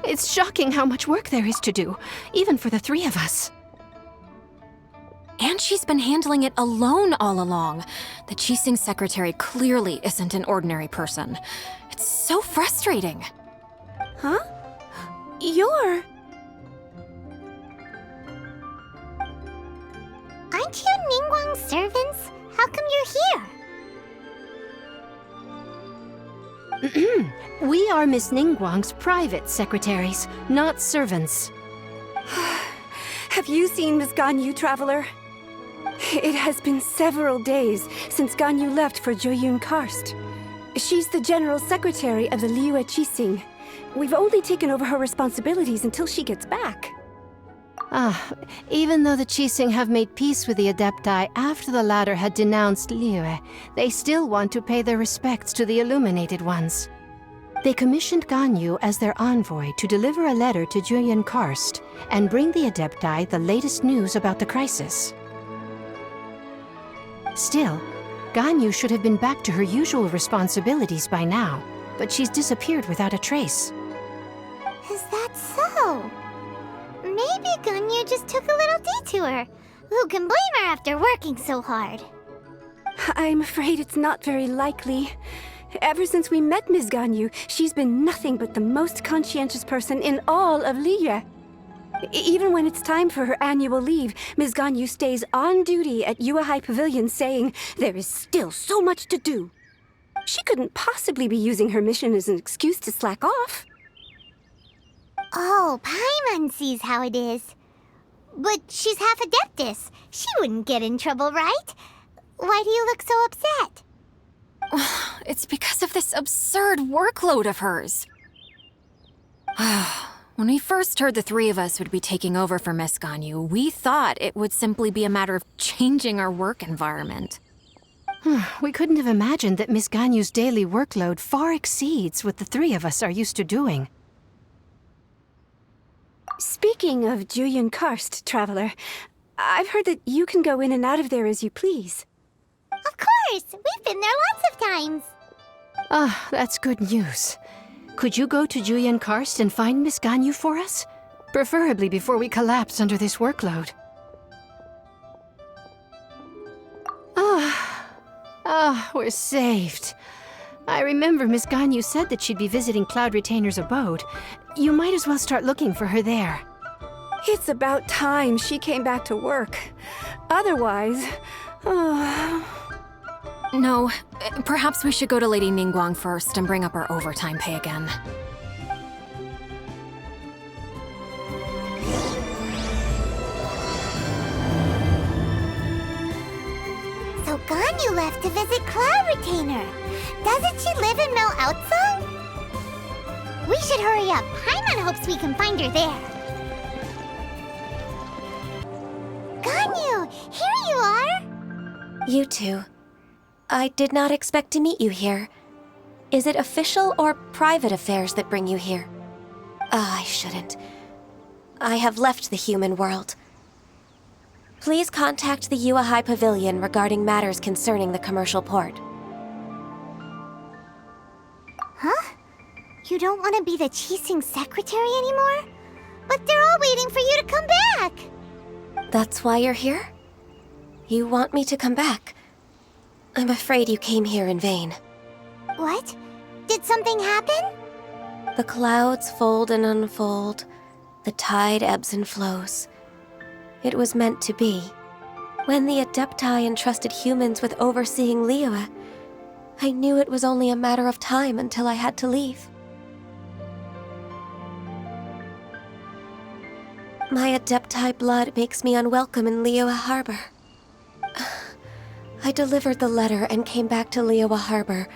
It's shocking how much work there is to do, even for the three of us. And she's been handling it alone all along. The Qixing secretary clearly isn't an ordinary person. It's so frustrating. Huh? You're... Aren't you Ningguang's servants? How come you're here? We are Miss Ningguang's private secretaries, not servants. Have you seen Miss Ganyu, Traveler? It has been several days since Ganyu left for Jueyun Karst. She's the general secretary of the Liyue Qixing. We've only taken over her responsibilities until she gets back. Even though the Qixing have made peace with the Adepti after the latter had denounced Liyue, they still want to pay their respects to the Illuminated Ones. They commissioned Ganyu as their envoy to deliver a letter to Jueyun Karst and bring the Adepti the latest news about the crisis. Still, Ganyu should have been back to her usual responsibilities by now, but she's disappeared without a trace. Is that so? Maybe Ganyu just took a little detour. Who can blame her after working so hard? I'm afraid it's not very likely. Ever since we met Ms. Ganyu, she's been nothing but the most conscientious person in all of Liyue. Even when it's time for her annual leave, Ms. Ganyu stays on duty at Yuehai Pavilion saying there is still so much to do. She couldn't possibly be using her mission as an excuse to slack off. Oh, Paimon sees how it is. But she's half Adeptus. She wouldn't get in trouble, right? Why do you look so upset? It's because of this absurd workload of hers. When we first heard the three of us would be taking over for Miss Ganyu, we thought it would simply be a matter of changing our work environment. We couldn't have imagined that Miss Ganyu's daily workload far exceeds what the three of us are used to doing. Speaking of Jueyun Karst, Traveler, I've heard that you can go in and out of there as you please. Of course! We've been there lots of times! That's good news. Could you go to Jueyun Karst and find Miss Ganyu for us? Preferably before we collapse under this workload. We're saved. I remember Miss Ganyu said that she'd be visiting Cloud Retainer's abode. You might as well start looking for her there. It's about time she came back to work. Otherwise... No, perhaps we should go to Lady Ningguang first and bring up our overtime pay again. So Ganyu left to visit Cloud Retainer. Doesn't she live in Mel Outsong? We should hurry up. Paimon hopes we can find her there. Ganyu, here you are! You two. I did not expect to meet you here. Is it official or private affairs that bring you here? I shouldn't. I have left the human world. Please contact the Yuehai Pavilion regarding matters concerning the commercial port. Huh? You don't want to be the Qixing secretary anymore? But they're all waiting for you to come back! That's why you're here? You want me to come back? I'm afraid you came here in vain. What? Did something happen? The clouds fold and unfold. The tide ebbs and flows. It was meant to be. When the Adepti entrusted humans with overseeing Liyue, I knew it was only a matter of time until I had to leave. My Adepti blood makes me unwelcome in Liyue Harbor. I delivered the letter and came back to Liyue Harbor,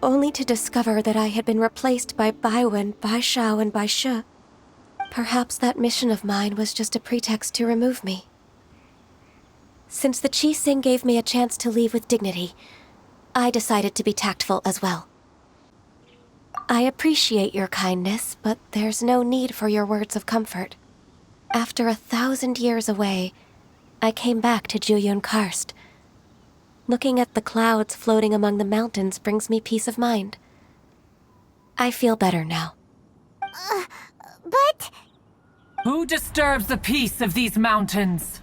only to discover that I had been replaced by Baiwen, Baishao, and Baishu. Perhaps that mission of mine was just a pretext to remove me. Since the Qixing gave me a chance to leave with dignity, I decided to be tactful as well. I appreciate your kindness, but there's no need for your words of comfort. After 1,000 years away, I came back to Jueyun Karst. Looking at the clouds floating among the mountains brings me peace of mind. I feel better now. but... Who disturbs the peace of these mountains?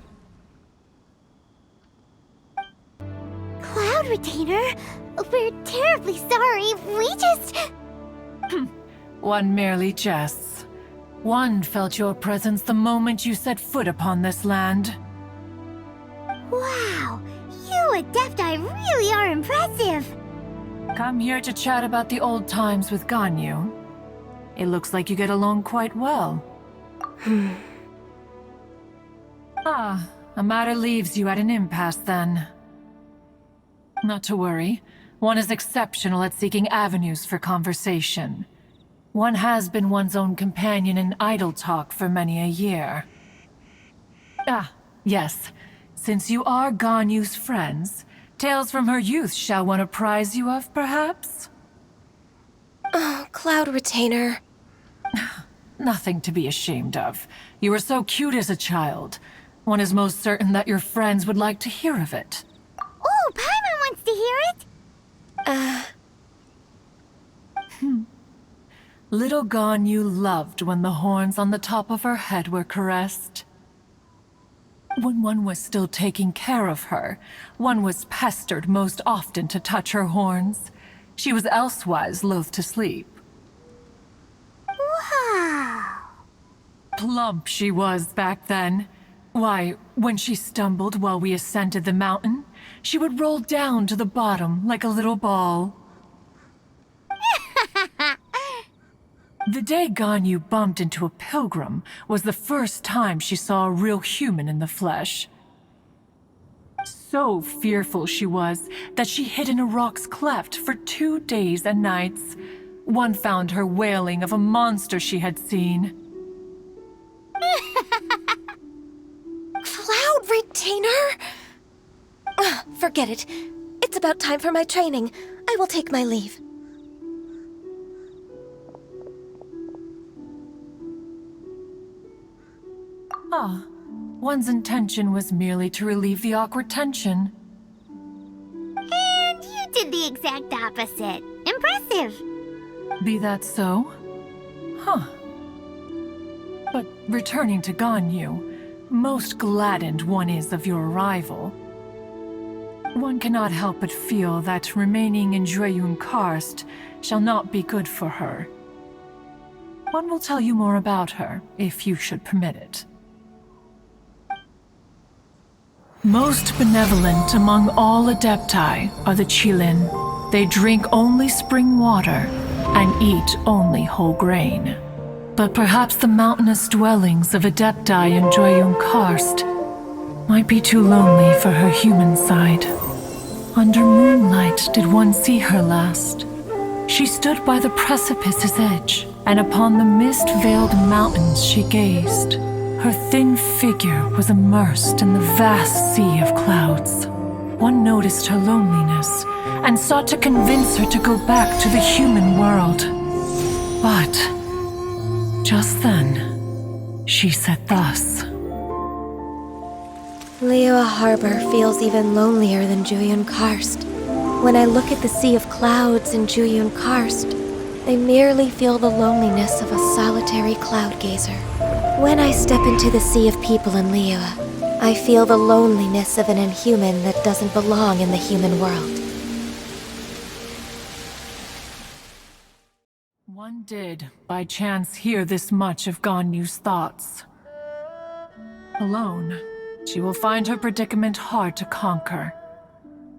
Cloud Retainer, we're terribly sorry. We just... One merely jests. One felt your presence the moment you set foot upon this land. Wow, you Adepti really are impressive. Come here to chat about the old times with Ganyu. It looks like you get along quite well. A matter leaves you at an impasse then. Not to worry. One is exceptional at seeking avenues for conversation. One has been one's own companion in idle talk for many a year. Yes. Since you are Ganyu's friends, tales from her youth shall one apprise you of, perhaps? Oh, Cloud Retainer. Nothing to be ashamed of. You were so cute as a child. One is most certain that your friends would like to hear of it. Oh, Paimon wants to hear it. Little Ganyu loved when the horns on the top of her head were caressed. When one was still taking care of her, one was pestered most often to touch her horns. She was elsewise loath to sleep. Wow. Plump she was back then. Why, when she stumbled while we ascended the mountain, she would roll down to the bottom like a little ball. The day Ganyu bumped into a pilgrim was the first time she saw a real human in the flesh. So fearful she was that she hid in a rock's cleft for 2 days and nights. One found her wailing of a monster she had seen. Cloud Retainer? Forget it. It's about time for my training. I will take my leave. One's intention was merely to relieve the awkward tension. And you did the exact opposite. Impressive. Be that so? But returning to Ganyu, most gladdened one is of your arrival. One cannot help but feel that remaining in Jueyun Karst shall not be good for her. One will tell you more about her, if you should permit it. Most benevolent among all Adepti are the Qilin. They drink only spring water and eat only whole grain. But perhaps the mountainous dwellings of Adepti in Jueyun Karst might be too lonely for her human side. Under moonlight did one see her last. She stood by the precipice's edge, and upon the mist-veiled mountains she gazed. Her thin figure was immersed in the vast sea of clouds. One noticed her loneliness and sought to convince her to go back to the human world. But just then, she said thus. Liyue Harbor feels even lonelier than Jueyun Karst. When I look at the sea of clouds in Jueyun Karst, I merely feel the loneliness of a solitary cloud gazer. When I step into the sea of people in Liyue, I feel the loneliness of an inhuman that doesn't belong in the human world. One did, by chance, hear this much of Ganyu's thoughts. Alone, she will find her predicament hard to conquer.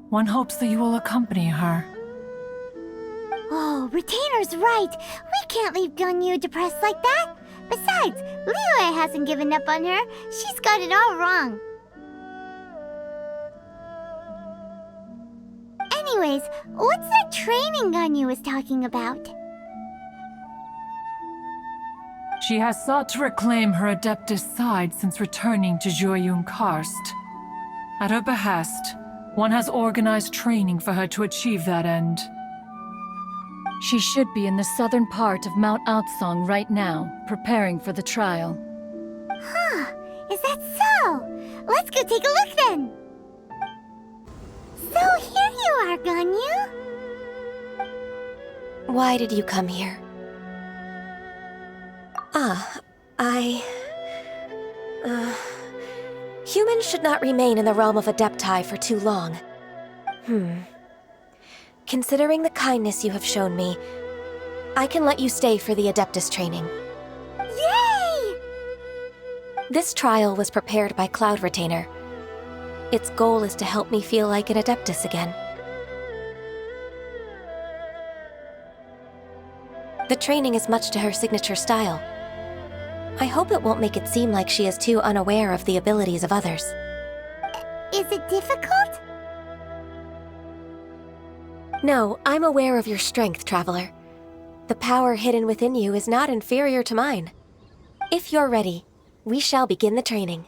One hopes that you will accompany her. Oh, Retainer's right. We can't leave Ganyu depressed like that. Besides, Liyue hasn't given up on her. She's got it all wrong. Anyways, what's that training Ganyu was talking about? She has sought to reclaim her Adeptus side since returning to Jueyun Karst. At her behest, one has organized training for her to achieve that end. She should be in the southern part of Mount Aotsong right now, preparing for the trial. Huh, is that so? Let's go take a look then. So here you are, Ganyu. Why did you come here? Humans should not remain in the realm of Adepti for too long. Considering the kindness you have shown me, I can let you stay for the Adeptus training. Yay! This trial was prepared by Cloud Retainer. Its goal is to help me feel like an Adeptus again. The training is much to her signature style. I hope it won't make it seem like she is too unaware of the abilities of others. Is it difficult? No, I'm aware of your strength, Traveler. The power hidden within you is not inferior to mine. If you're ready, we shall begin the training.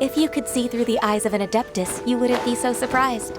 If you could see through the eyes of an Adeptus, you wouldn't be so surprised.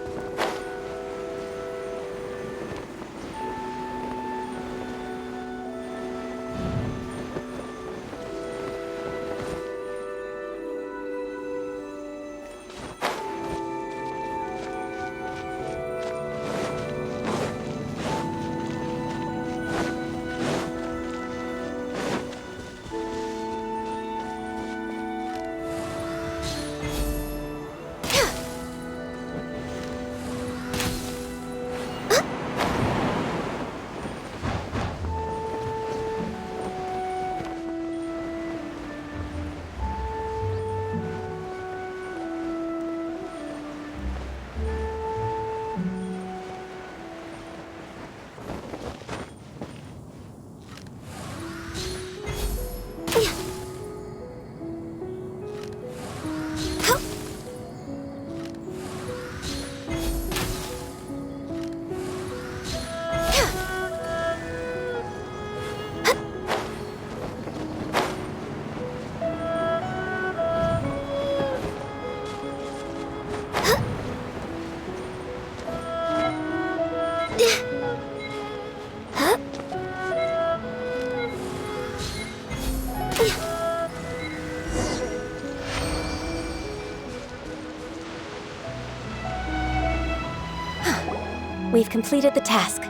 We've completed the task.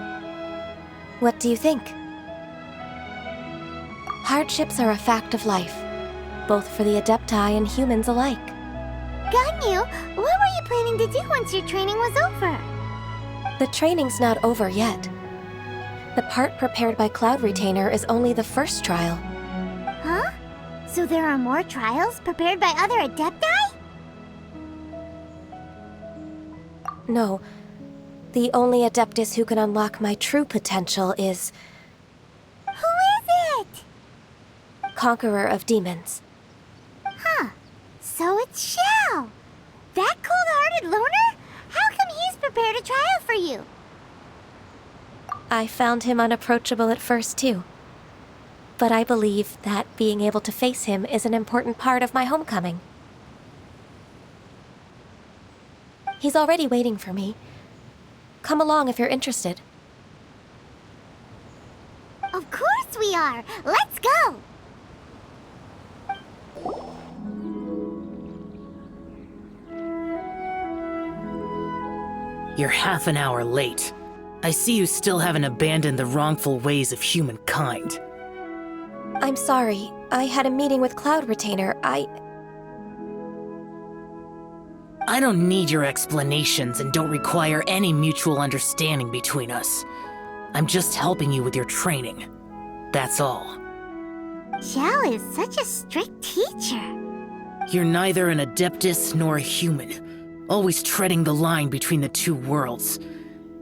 What do you think? Hardships are a fact of life, both for the Adepti and humans alike. Ganyu, what were you planning to do once your training was over? The training's not over yet. The part prepared by Cloud Retainer is only the first trial. Huh? So there are more trials prepared by other Adepti? No. The only Adeptus who can unlock my true potential is Who is it? Conqueror of Demons. Huh. So it's Shao. That cold-hearted loner? How come he's prepared a trial for you? I found him unapproachable at first, too. But I believe that being able to face him is an important part of my homecoming. He's already waiting for me. Come along if you're interested. Of course we are! Let's go! You're half an hour late. I see you still haven't abandoned the wrongful ways of humankind. I'm sorry. I had a meeting with Cloud Retainer. I don't need your explanations and don't require any mutual understanding between us. I'm just helping you with your training. That's all. Xiao is such a strict teacher. You're neither an Adeptus nor a human, always treading the line between the two worlds.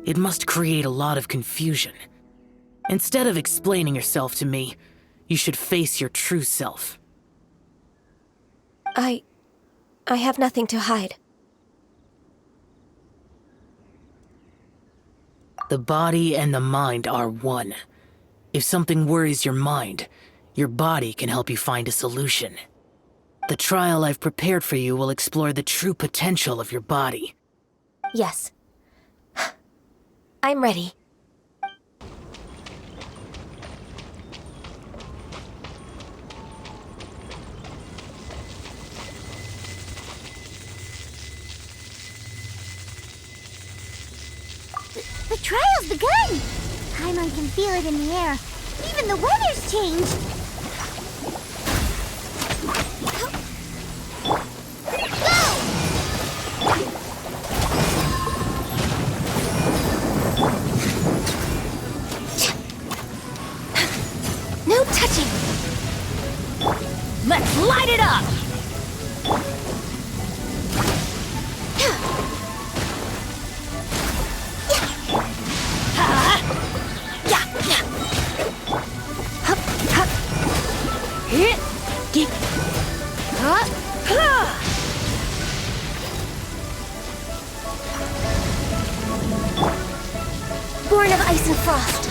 It must create a lot of confusion. Instead of explaining yourself to me, you should face your true self. I have nothing to hide. The body and the mind are one. If something worries your mind, your body can help you find a solution. The trial I've prepared for you will explore the true potential of your body. Yes. I'm ready. The trial's begun! Paimon can feel it in the air. Even the weather's changed. No touching! Let's light it up! Born of ice and frost.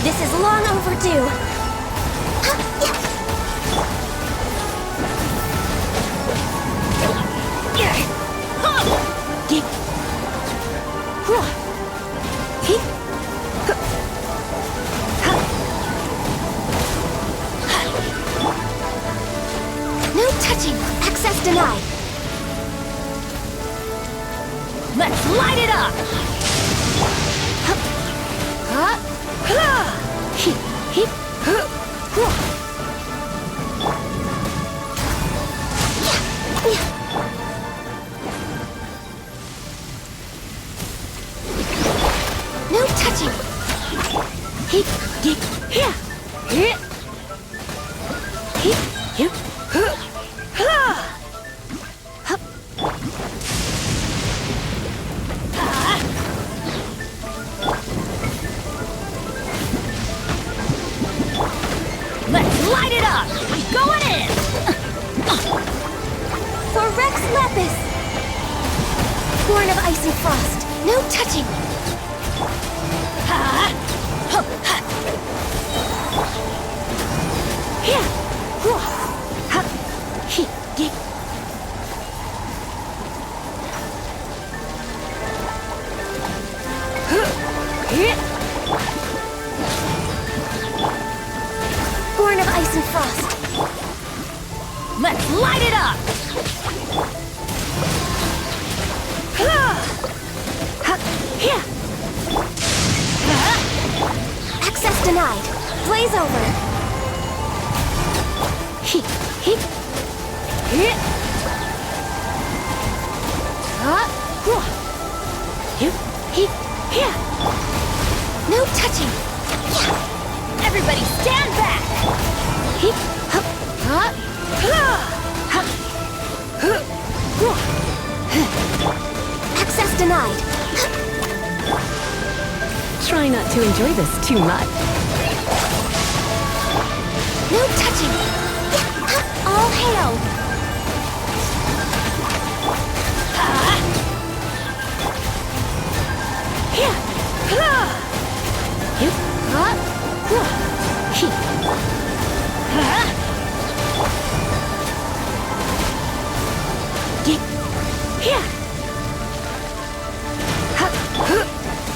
This is long overdue. No touching. Access denied. Let's light it up! No touching. Let's light it up! I'm going in! For Rex Lapis! Born of ice and frost. No touching. glaze over. No touching. Everybody stand back! Access denied. Try not to enjoy this too much. No touching. All hail.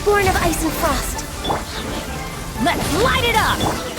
Born of ice and frost. Let's light it up!